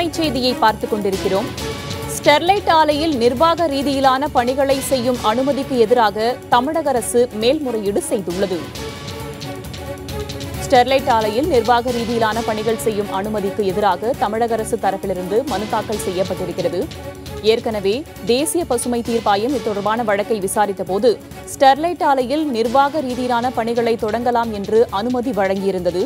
அண்மை செய்தியை பார்த்துக் கொண்டிருக்கிறோம். ஸ்டெர்லைட் ஆலையில் நிர்வாக ரீதியிலான பணிகளை செய்யும் அனுமதிக்கு எதிராக தமிழக அரசு மேல்முறையீடு செய்துள்ளது. ஸ்டெர்லைட் ஆலையில் நிர்வாக ரீதியிலான பணிகள் செய்யும் அனுமதிக்கு எதிராக தமிழக அரசு தரப்பிலிருந்து மனு தாக்கல் செய்யப்பட்டிருக்கிறது. ஏற்கனவே தேசிய பசுமை தீர்ப்பாயம் இது தொடர்பான வழக்கை விசாரித்தபோது ஸ்டெர்லைட் ஆலையில் நிர்வாக ரீதியிலான பணிகளை தொடங்கலாம் என்று அனுமதி வழங்கியிருந்தது.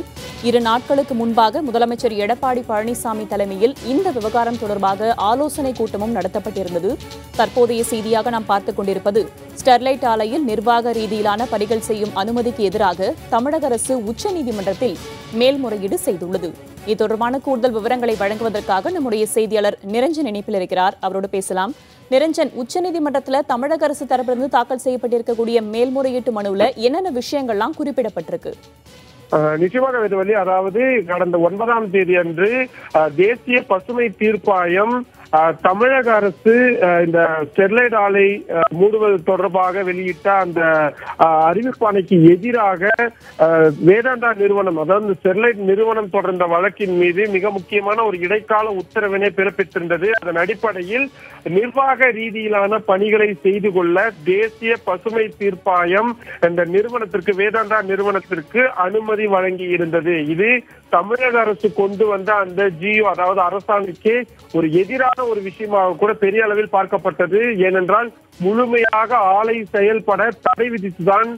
2 நாட்களுக்கு முன்பாக முதலமைச்சர் எடப்பாடி பழனிசாமி தலைமையில் இந்த விவகாரம் தொடர்பாக ஆலோசனை கூட்டமும் நடத்தப்பட்டிருந்தது. தற்போதைய செய்தியாக நாம் பார்த்துக் கொண்டிருப்பது ஸ்டெர்லைட் ஆலையில் நிர்வாக ரீதியிலான பணிகள் செய்யும் அனுமதிக்கு எதிராக தமிழக அரசு உச்சநீதிமன்றத்தில் மேல்முறையீடு செய்துள்ளது. இது தொடர்பான கூடுதல் விவரங்களை வழங்குவதற்காக நம்முடைய செய்தியாளர் நிரஞ்சன் இணைப்பில் இருக்கிறார். அவரோடு பேசலாம். நிரஞ்சன், உச்சநீதிமன்றத்தில் தமிழக அரசு தரப்பிலிருந்து தாக்கல் செய்யப்பட்டிருக்கக்கூடிய மேல்முறையீட்டு மனுவில் என்னென்ன விஷயங்கள்லாம் குறிப்பிடப்பட்டிருக்கு? நிச்சயமாக வேதவள்ளி, அதாவது கடந்த 9ஆம் தேதி அன்று தேசிய பசுமை தீர்ப்பாயம் தமிழக அரசு இந்த ஸ்டெர்லைட் ஆலை மூடுவது தொடர்பாக வெளியிட்ட அந்த அறிவிப்பாணைக்கு எதிராக வேதாந்தா நிறுவனம், அதாவது ஸ்டெர்லைட் நிறுவனம் தொடர்ந்த வழக்கின் மீது மிக முக்கியமான ஒரு இடைக்கால உத்தரவினை பிறப்பித்திருந்தது. அதன் அடிப்படையில் நிர்வாக ரீதியிலான பணிகளை செய்து கொள்ள தேசிய பசுமை தீர்ப்பாயம் இந்த நிறுவனத்திற்கு, வேதாந்தா நிறுவனத்திற்கு அனுமதி வழங்கி இருந்தது. இது தமிழக அரசு கொண்டு வந்த அந்த ஜியோ, அதாவது அரசாணைக்கு ஒரு எதிரான ஒரு விஷயமாக கூட பெரிய அளவில் பார்க்கப்பட்டது. ஏனென்றால் முழுமையாக ஆலை செயல்பட தடை விதித்துதான்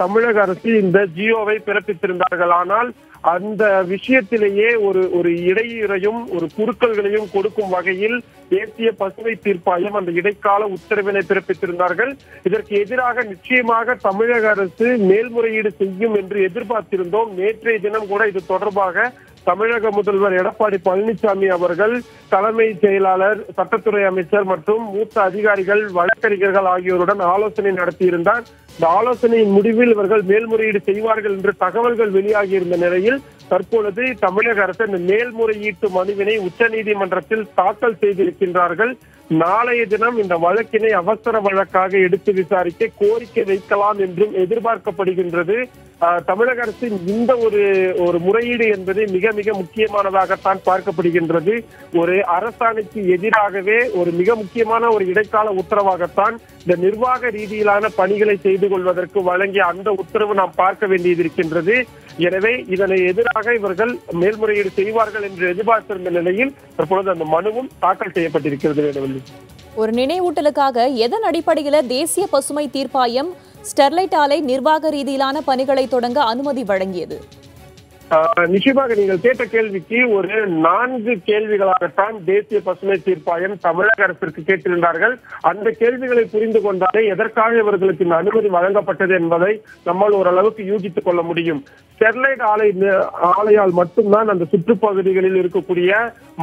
தமிழக அரசு இந்த ஜியோவை பிறப்பித்திருந்தார்கள். ஆனால் அந்த விஷயத்திலேயே ஒரு இடையூறையும் ஒரு குறுக்கல்களையும் கொடுக்கும் வகையில் தேசிய பசுமை தீர்ப்பாயம் அந்த இடைக்கால உத்தரவினை பிறப்பித்திருந்தார்கள். இதற்கு எதிராக நிச்சயமாக தமிழக அரசு மேல்முறையீடு செய்யும் என்று எதிர்பார்த்திருந்தோம். நேற்றைய தினம் கூட இது தொடர்பாக தமிழக முதல்வர் எடப்பாடி பழனிசாமி அவர்கள், தலைமை செயலாளர், சட்டத்துறை அமைச்சர் மற்றும் மூத்த அதிகாரிகள், வழக்கறிஞர்கள் ஆகியோருடன் ஆலோசனை நடத்தியிருந்தார். இந்த ஆலோசனையின் முடிவில் இவர்கள் மேல்முறையீடு செய்வார்கள் என்று தகவல்கள் வெளியாகியிருந்த நிலையில் தற்பொழுது தமிழக அரசு இந்த மேல்முறையீட்டு மனுவினை உச்சநீதிமன்றத்தில் தாக்கல் செய்திருக்கின்றார்கள். நாளைய தினம் இந்த வழக்கினை அவசர வழக்காக எடுத்து விசாரிக்க கோரிக்கை வைக்கலாம் என்றும் எதிர்பார்க்கப்படுகின்றது. தமிழக அரசின் இந்த ஒரு முறையீடு என்பது மிக மிக முக்கியமானதாகத்தான் பார்க்கப்படுகின்றது. ஒரு அரசாணைக்கு எதிராகவே ஒரு மிக முக்கியமான ஒரு இடைக்கால உத்தரவாகத்தான் இந்த நிர்வாக ரீதியிலான பணிகளை செய்து கொள்வதற்கு வழங்கிய அந்த உத்தரவு நாம் பார்க்க வேண்டியது இருக்கின்றது. எனவே இதனை எதிராக இவர்கள் மேல்முறையீடு செய்வார்கள் என்று எதிர்பார்த்திருந்த நிலையில் தற்பொழுது அந்த மனுவும் தாக்கல் செய்யப்பட்டிருக்கிறது. வேதவள்ளி, ஒரு நினைவூட்டலுக்காக எதன் அடிப்படையில் தேசிய பசுமை தீர்ப்பாயம் ஸ்டெர்லைட் ஆலை நிர்வாக ரீதியிலான பணிகளை தொடங்க அனுமதி வழங்கியது? நிச்சயமாக நீங்கள் கேட்ட கேள்விக்கு ஒரு 4 கேள்விகளாகத்தான் தேசிய பசுமை தீர்ப்பாயம் தமிழக அரசிற்கு கேட்டிருந்தார்கள். அந்த கேள்விகளை புரிந்து கொண்டாலே எதற்காக இவர்களுக்கு இந்த அனுமதி வழங்கப்பட்டது என்பதை நம்மால் ஓரளவுக்கு யூகித்துக் கொள்ள முடியும். ஸ்டெர்லைட் ஆலையால் மட்டும்தான் அந்த சுற்றுப்பகுதிகளில் இருக்கக்கூடிய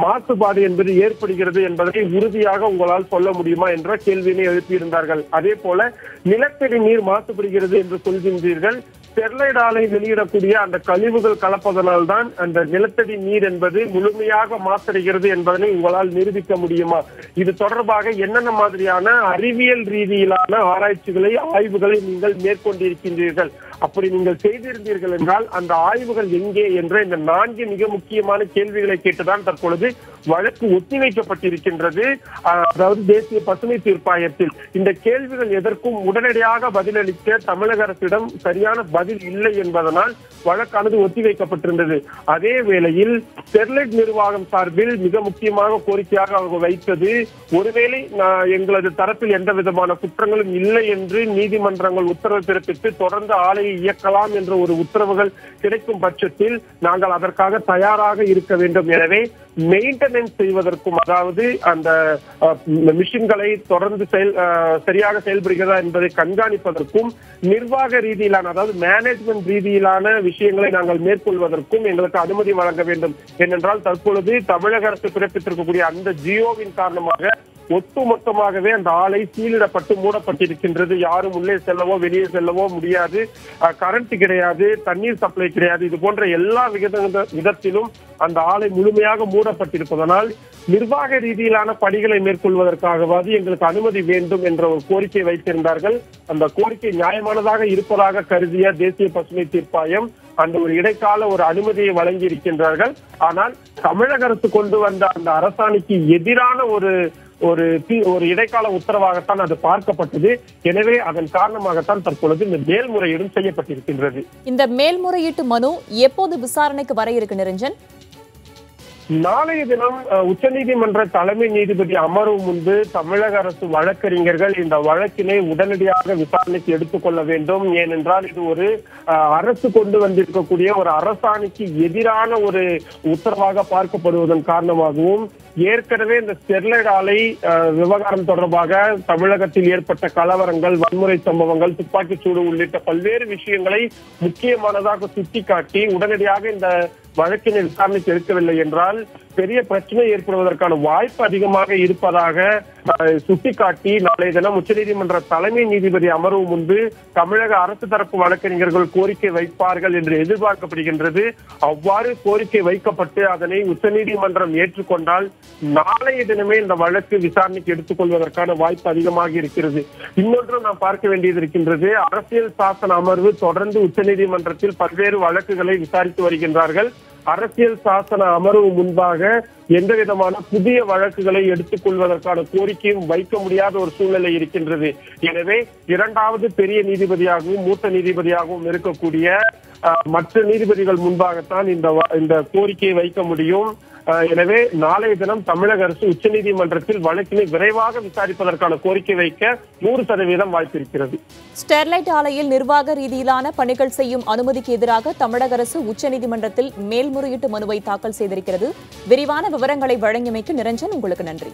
மாசுபாடு என்பது ஏற்படுகிறது என்பதை உறுதியாக உங்களால் சொல்ல முடியுமா என்ற கேள்வியினை எழுப்பியிருந்தார்கள். அதே போல நிலத்தடி நீர் மாசுபடுகிறது என்று சொல்கின்றீர்கள். ஸ்டெர்லைட் ஆலை வெளியிடக்கூடிய அந்த கழிவுகள் கலப்பதனால் தான் அந்த நிலத்தடி நீர் என்பது முழுமையாக மாசடைகிறது என்பதனை உங்களால் நிரூபிக்க முடியுமா? இது தொடர்பாக என்னென்ன மாதிரியான அறிவியல் ரீதியிலான ஆராய்ச்சிகளை, ஆய்வுகளை நீங்கள் மேற்கொண்டிருக்கின்றீர்கள்? அப்படி நீங்கள் செய்திருந்தீர்கள் என்றால் அந்த ஆய்வுகள் எங்கே என்ற இந்த 4 மிக முக்கியமான கேள்விகளை கேட்டுதான் தற்பொழுது வழக்கு ஒத்திவைக்கப்பட்டிருக்கின்றது. அதாவது தேசிய பசுமை தீர்ப்பாயத்தில் இந்த கேள்விகள் எதற்கும் உடனடியாக பதிலளிக்க தமிழக அரசிடம் சரியான பதில் இல்லை என்பதனால் வழக்கானது ஒத்திவைக்கப்பட்டிருந்தது. அதே வேளையில் ஸ்டெர்லைட் நிர்வாகம் சார்பில் மிக முக்கியமாக கோரிக்கையாக அவர்கள் வைத்தது, ஒருவேளை எங்களது தரப்பில் எந்த விதமான குற்றங்களும் இல்லை என்று நீதிமன்றங்கள் உத்தரவு பிறப்பித்து தொடர்ந்து ஆலையை இயக்கலாம் என்ற ஒரு உத்தரவுகள் கிடைக்கும் பட்சத்தில் நாங்கள் அதற்காக தயாராக இருக்க வேண்டும். எனவே மெயின்டெனன்ஸ் செய்வதற்கும், அதாவது அந்த மிஷின்களை தொடர்ந்து சரியாக செயல்படுகிறதா என்பதை கண்காணிப்பதற்கும், நிர்வாக ரீதியிலான, அதாவது மேனேஜ்மெண்ட் ரீதியிலான விஷயங்களை நாங்கள் மேற்கொள்வதற்கும் எங்களுக்கு அனுமதி வழங்க வேண்டும். ஏனென்றால் தற்பொழுது தமிழக அரசு பிறப்பித்திருக்கக்கூடிய அந்த ஜியோவின் காரணமாக ஒட்டுமொத்தமாகவே அந்த ஆலை சீலிடப்பட்டு மூடப்பட்டிருக்கின்றது. யாரும் உள்ளே செல்லவோ வெளியே செல்லவோ முடியாது. கரண்ட் கிடையாது, தண்ணீர் சப்ளை கிடையாது. இது போன்ற எல்லா விதத்திலும் அந்த ஆலை முழுமையாக மூடப்பட்டிருப்பதனால் நிர்வாக ரீதியிலான பணிகளை மேற்கொள்வதற்காகவாது எங்களுக்கு அனுமதி வேண்டும் என்ற ஒரு கோரிக்கை வைத்திருந்தார்கள். அந்த கோரிக்கை நியாயமானதாக இருப்பதாக கருதிய தேசிய பசுமை தீர்ப்பாயம் அந்த ஒரு இடைக்கால ஒரு அனுமதியை வழங்கி இருக்கின்றார்கள். ஆனால் தமிழக அரசு கொண்டு வந்த அந்த அரசாணைக்கு எதிரான ஒரு இடைக்கால உத்தரவாகத்தான் அது பார்க்கப்பட்டது. எனவே அதன் காரணமாகத்தான் தற்பொழுது இந்த மேல்முறையீடும் செய்யப்பட்டிருக்கின்றது. இந்த மேல்முறையீட்டு மனு எப்போது விசாரணைக்கு வர இருக்கு நிரஞ்சன்? நாளைய தினம் உச்சநீதிமன்ற தலைமை நீதிபதி அமர்வு முன்பு தமிழக அரசு வழக்கறிஞர்கள் இந்த வழக்கினை உடனடியாக விசாரணைக்கு எடுத்துக்கொள்ள வேண்டும். ஏனென்றால் இது ஒரு அரசு கொண்டு வந்திருக்கக்கூடிய ஒரு அரசாணைக்கு எதிரான ஒரு உத்தரவாக பார்க்கப்படுவதன் காரணமாகவும், ஏற்கனவே இந்த ஸ்டெர்லைட் ஆலை விவகாரம் தொடர்பாக தமிழகத்தில் ஏற்பட்ட கலவரங்கள், வன்முறை சம்பவங்கள், துப்பாக்கிச்சூடு உள்ளிட்ட பல்வேறு விஷயங்களை முக்கியமானதாக சுட்டிக்காட்டி உடனடியாக இந்த வழக்கினை விசாரணைக்கு எடுக்கவில்லை என்றால் பெரிய பிரச்சனை ஏற்படுவதற்கான வாய்ப்பு அதிகமாக இருப்பதாக சுட்டிக்காட்டி நாளைய தினம் உச்சநீதிமன்ற தலைமை நீதிபதி அமர்வு முன்பு தமிழக அரசு தரப்பு வழக்கறிஞர்கள் கோரிக்கை வைப்பார்கள் என்று எதிர்பார்க்கப்படுகின்றது. அவ்வாறு கோரிக்கை வைக்கப்பட்டு அதனை உச்சநீதிமன்றம் ஏற்றுக்கொண்டால் நாளைய தினமே இந்த வழக்கு விசாரணைக்கு எடுத்துக்கொள்வதற்கான வாய்ப்பு அதிகமாக இருக்கிறது. இன்னொன்றும் நாம் பார்க்க வேண்டியது இருக்கின்றது. அரசியல் சாசன அமர்வு தொடர்ந்து உச்சநீதிமன்றத்தில் பல்வேறு வழக்குகளை விசாரித்து வருகின்றார்கள். அரசியல் சாசன அமர்வு முன்பாக எந்த விதமான புதிய வழக்குகளை எடுத்துக் கொள்வதற்கான கோரிக்கையும் வைக்க முடியாத ஒரு சூழ்நிலை இருக்கின்றது. எனவே இரண்டாவது பெரிய நீதிபதியாகவும் மூத்த நீதிபதியாகவும் இருக்கக்கூடிய மற்ற நீதிபதிகள் முன்பாகத்தான் இந்த கோரிக்கையை வைக்க முடியும். எனவே நாளைய தினம் தமிழக அரசு உச்சநீதிமன்றத்தில் வழக்கினை விரைவாக விசாரிப்பதற்கான கோரிக்கை வைக்க 100% வாய்ப்பு இருக்கிறது. ஸ்டெர்லைட் ஆலையில் நிர்வாக ரீதியிலான பணிகள் செய்யும் அனுமதிக்கு எதிராக தமிழக அரசு உச்சநீதிமன்றத்தில் மேல்முறையீட்டு மனுவை தாக்கல் செய்திருக்கிறது. விரிவான விவரங்களை வழங்கியமைக்கு நிரஞ்சன், உங்களுக்கு நன்றி.